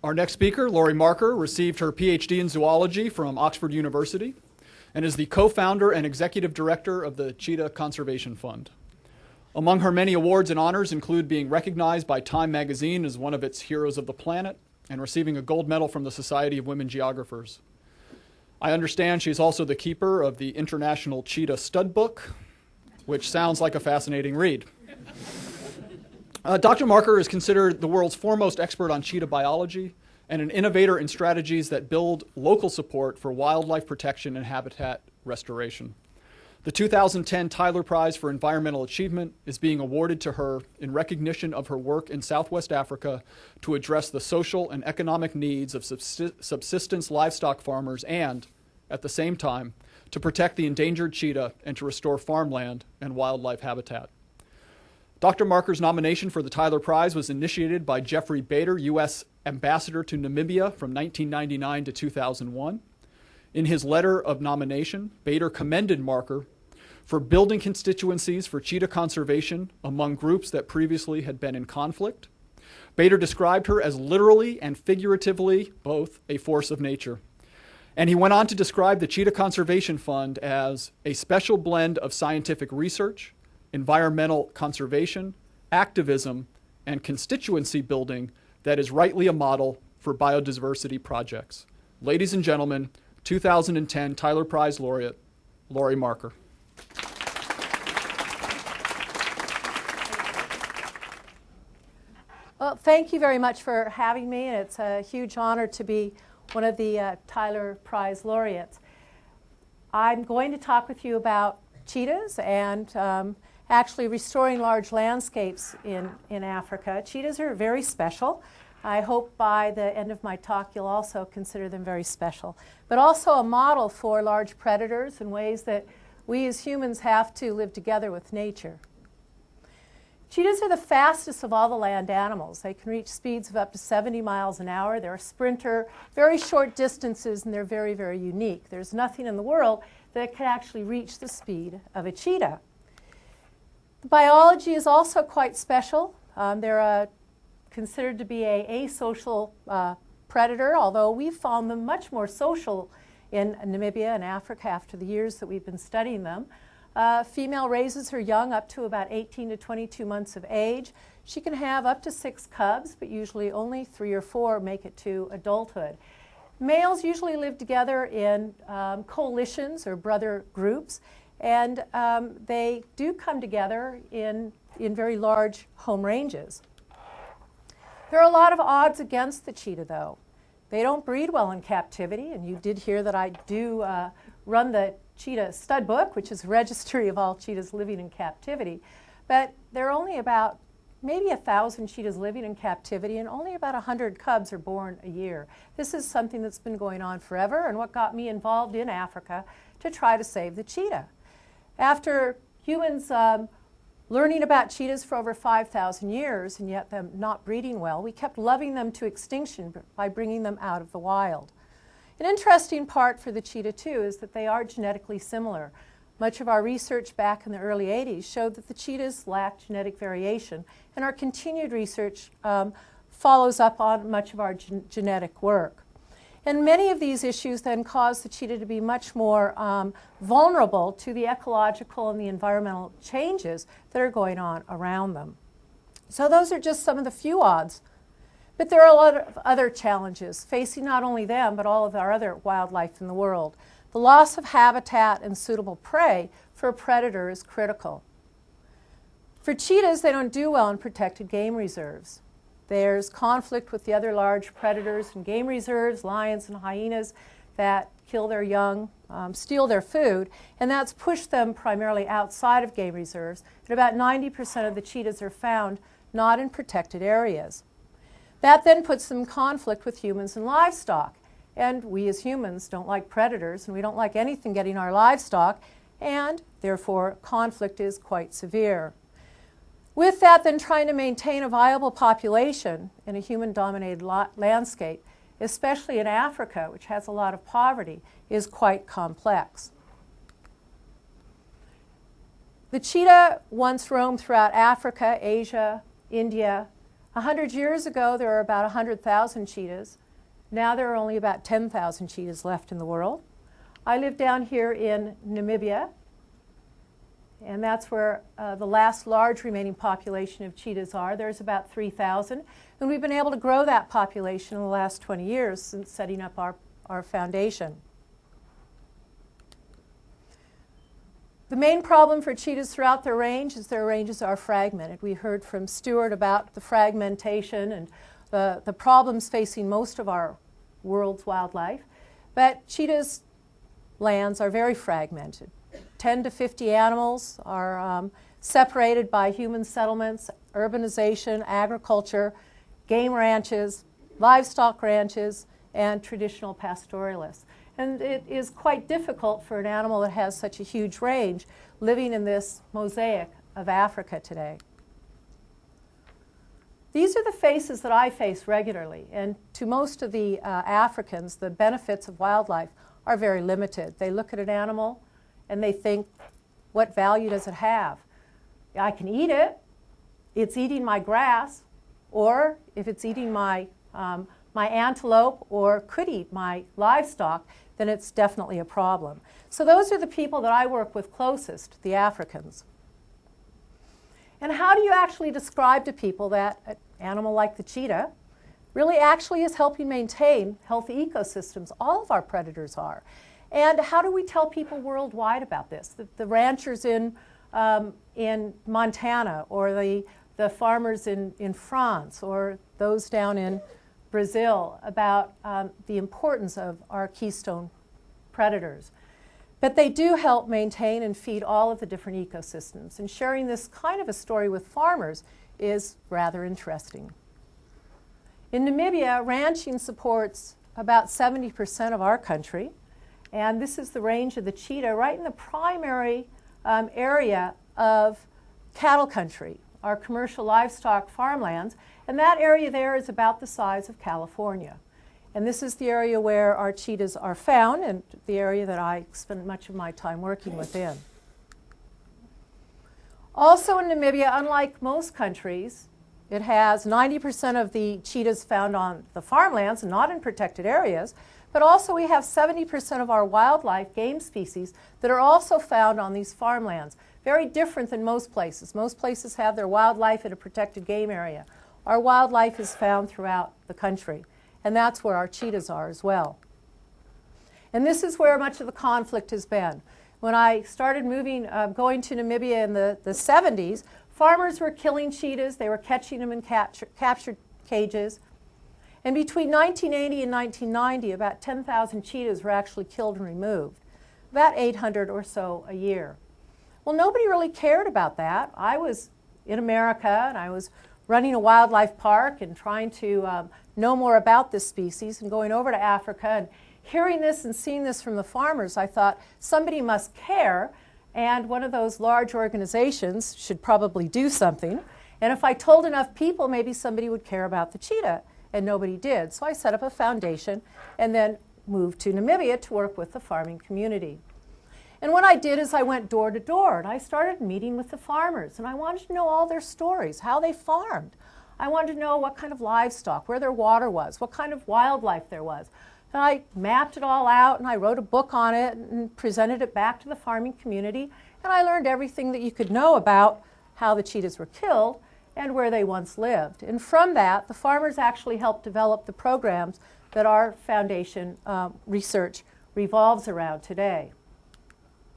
Our next speaker, Laurie MARKER, received her PhD in zoology from Oxford University and is the co-founder and executive director of the Cheetah Conservation Fund. Among her many awards and honors include being recognized by Time magazine as one of its heroes of the planet and receiving a gold medal from the Society of Women Geographers. I understand she's also the keeper of the International Cheetah Stud Book, which sounds like a fascinating read. Dr. MARKER is considered the world's foremost expert on cheetah biology and an innovator in strategies that build local support for wildlife protection and habitat restoration. The 2010 Tyler Prize for Environmental Achievement is being awarded to her in recognition of her work in Southwest Africa to address the social and economic needs of subsistence livestock farmers and, at the same time, to protect the endangered cheetah and to restore farmland and wildlife habitat. Dr. MARKER's nomination for the Tyler Prize was initiated by Jeffrey Bader, U.S. Ambassador to Namibia from 1999 to 2001. In his letter of nomination, Bader commended MARKER for building constituencies for cheetah conservation among groups that previously had been in conflict. Bader described her as literally and figuratively both a force of nature. And he went on to describe the Cheetah Conservation Fund as a special blend of scientific research, environmental conservation, activism, and constituency building that is rightly a model for biodiversity projects. Ladies and gentlemen, 2010 Tyler Prize laureate, Laurie MARKER. Well, thank you very much for having me, and it's a huge honor to be one of the Tyler Prize laureates. I'm going to talk with you about cheetahs and actually restoring large landscapes in Africa. Cheetahs are very special. I hope by the end of my talk you'll also consider them very special, but also a model for large predators and ways that we as humans have to live together with nature. Cheetahs are the fastest of all the land animals. They can reach speeds of up to 70 miles an hour. They're a sprinter, very short distances, and they're very, very unique. There's nothing in the world that can actually reach the speed of a cheetah. The biology is also quite special. They're considered to be an asocial predator, although we've found them much more social in Namibia and Africa after the years that we've been studying them. Female raises her young up to about 18 to 22 months of age. She can have up to 6 cubs, but usually only 3 or 4 make it to adulthood. Males usually live together in coalitions or brother groups, and they do come together in very large home ranges. There are a lot of odds against the cheetah, though. They don't breed well in captivity, and you did hear that I do run the Cheetah Stud Book, which is a registry of all cheetahs living in captivity. But there are only about maybe 1,000 cheetahs living in captivity, and only about 100 cubs are born a year. This is something that's been going on forever, and what got me involved in Africa to try to save the cheetah. After humans learning about cheetahs for over 5,000 years, and yet them not breeding well, we kept loving them to extinction by bringing them out of the wild. An interesting part for the cheetah, too, is that they are genetically similar. Much of our research back in the early 80s showed that the cheetahs lack genetic variation, and our continued research follows up on much of our genetic work. And many of these issues then cause the cheetah to be much more vulnerable to the ecological and the environmental changes that are going on around them. So those are just some of the few odds. But there are a lot of other challenges facing not only them, but all of our other wildlife in the world. The loss of habitat and suitable prey for a predator is critical. For cheetahs, they don't do well in protected game reserves. There's conflict with the other large predators in game reserves, lions and hyenas that kill their young, steal their food, and that's pushed them primarily outside of game reserves. And about 90% of the cheetahs are found not in protected areas. That then puts them in conflict with humans and livestock. And we as humans don't like predators, and we don't like anything getting our livestock, and therefore conflict is quite severe. With that, then trying to maintain a viable population in a human-dominated landscape, especially in Africa, which has a lot of poverty, is quite complex. The cheetah once roamed throughout Africa, Asia, India, 100 years ago, there were about 100,000 cheetahs. Now there are only about 10,000 cheetahs left in the world. I live down here in Namibia, and that's where the last large remaining population of cheetahs are. There's about 3,000, and we've been able to grow that population in the last 20 years since setting up our foundation. The main problem for cheetahs throughout their range is their ranges are fragmented. We heard from Stuart about the fragmentation and the problems facing most of our world's wildlife. But cheetahs' lands are very fragmented. 10 to 50 animals are separated by human settlements, urbanization, agriculture, game ranches, livestock ranches, and traditional pastoralists. And it is quite difficult for an animal that has such a huge range living in this mosaic of Africa today. These are the faces that I face regularly, and to most of the Africans, the benefits of wildlife are very limited. They look at an animal and they think, what value does it have? I can eat it, it's eating my grass, or if it's eating my antelope or could eat my livestock, then it's definitely a problem. So those are the people that I work with closest, the Africans. And how do you actually describe to people that an animal like the cheetah really actually is helping maintain healthy ecosystems? All of our predators are. And how do we tell people worldwide about this? The ranchers in Montana, or the farmers in France, or those down in Brazil, about the importance of our keystone predators. But they do help maintain and feed all of the different ecosystems. And sharing this kind of a story with farmers is rather interesting. In Namibia, ranching supports about 70% of our country. And this is the range of the cheetah right in the primary area of cattle country, our commercial livestock farmlands. And that area there is about the size of California. And this is the area where our cheetahs are found, and the area that I spend much of my time working within. Also in Namibia, unlike most countries, it has 90% of the cheetahs found on the farmlands and not in protected areas, but also we have 70% of our wildlife, game species, that are also found on these farmlands. Very different than most places. Most places have their wildlife in a protected game area. Our wildlife is found throughout the country, and that's where our cheetahs are as well. And this is where much of the conflict has been. When I started going to Namibia in the 70s, farmers were killing cheetahs. They were catching them in captured cages. And between 1980 and 1990, about 10,000 cheetahs were actually killed and removed, about 800 or so a year. Well, nobody really cared about that. I was in America, and I was running a wildlife park and trying to know more about this species, and going over to Africa and hearing this and seeing this from the farmers, I thought somebody must care, and one of those large organizations should probably do something. And if I told enough people, maybe somebody would care about the cheetah, and nobody did. So I set up a foundation and then moved to Namibia to work with the farming community. And what I did is I went door to door, and I started meeting with the farmers, and I wanted to know all their stories, how they farmed. I wanted to know what kind of livestock, where their water was, what kind of wildlife there was. And I mapped it all out, and I wrote a book on it and presented it back to the farming community, and I learned everything that you could know about how the cheetahs were killed and where they once lived. And from that, the farmers actually helped develop the programs that our foundation research revolves around today.